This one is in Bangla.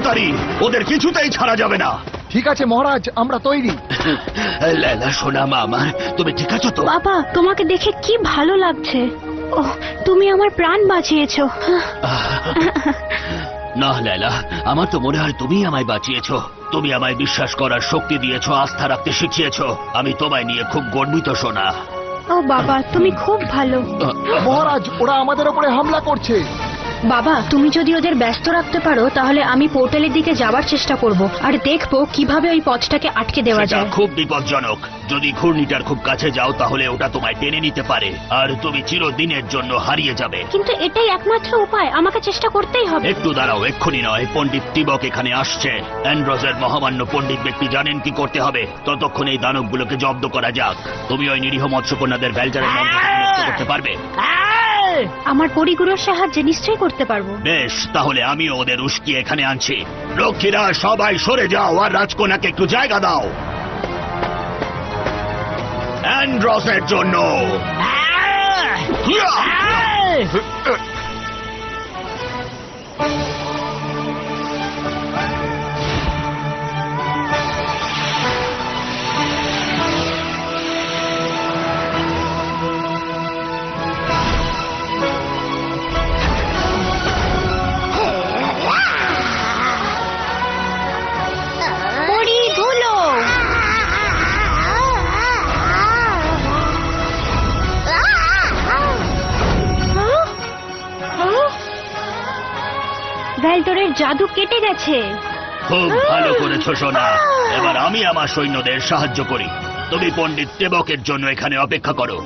তাড়াতাড়ি, ওদের কিছুতেই ছাড়া যাবে না। ঠিক আছে মহারাজ, আমরা তৈরি। লেলা সোনা মা আমার, তুমি ঠিক আছো তো? বাবা, তোমাকে দেখে কি ভালো লাগছে। ওহ, তুমি আমার প্রাণ বাঁচিয়েছো। না লেলা, আমার তো মনে হয় তুমি আমায় বাঁচিয়েছো। তুমি আমায় বিশ্বাস করার শক্তি দিয়েছো, আস্থা রাখতে শিখিয়েছো। আমি তোমায় নিয়ে খুব গর্বিত সোনা। ও বাবা, তুমি খুব ভালো। মহারাজ, ওরা আমাদের উপরে হামলা করছে। বাবা, তুমি যদি ওদের ব্যস্ত রাখতে পারো তাহলে আমি পোর্টালের দিকে যাবার চেষ্টা করব আর দেখবো কিভাবে ওই পথটাকে আটকে দেওয়া সেটা যায়। খুব বিপজ্জনক। যদি ঘূর্ণিটার খুব কাছে যাও তাহলে ওটা তোমায় টেনে নিতে পারে আর তুমি চিরদিনের জন্য হারিয়ে যাবে। কিন্তু এটাই একমাত্র উপায়, আমাকে চেষ্টা করতেই হবে। একটু দাঁড়াও, এক্ষুনি নয়। পণ্ডিত তিবক এখানে আসছে। অ্যান্ড্রোসের মহামান্য পণ্ডিত ব্যক্তি জানেন কি করতে হবে। ততক্ষণ এই দানবগুলোকে জব্দ করা যাক। তুমি ওই নিরীহ মৎস্যকন্যাদের ভ্যালচারের মন্ত্রকে বিনষ্ট করতে পারবে? আমার পরিগুলোর সাহায্যে নিশ্চয়ই করতে পারবো। বেশ, তাহলে আমিও ওদের উস্কিয়ে এখানে আনছি। রক্ষীরা সবাই সরে যাও আর রাজকন্যাকে একটু জায়গা দাও। অ্যান্ড্রোসের জন্য। পরিগুলো, ভ্যালডোরের জাদু কেটে গেছে। খুব ভালো করেছো সোনা। এবার আমি আমার সৈন্যদের সাহায্য করি। তুমি পণ্ডিত দেবকের জন্য এখানে অপেক্ষা করো।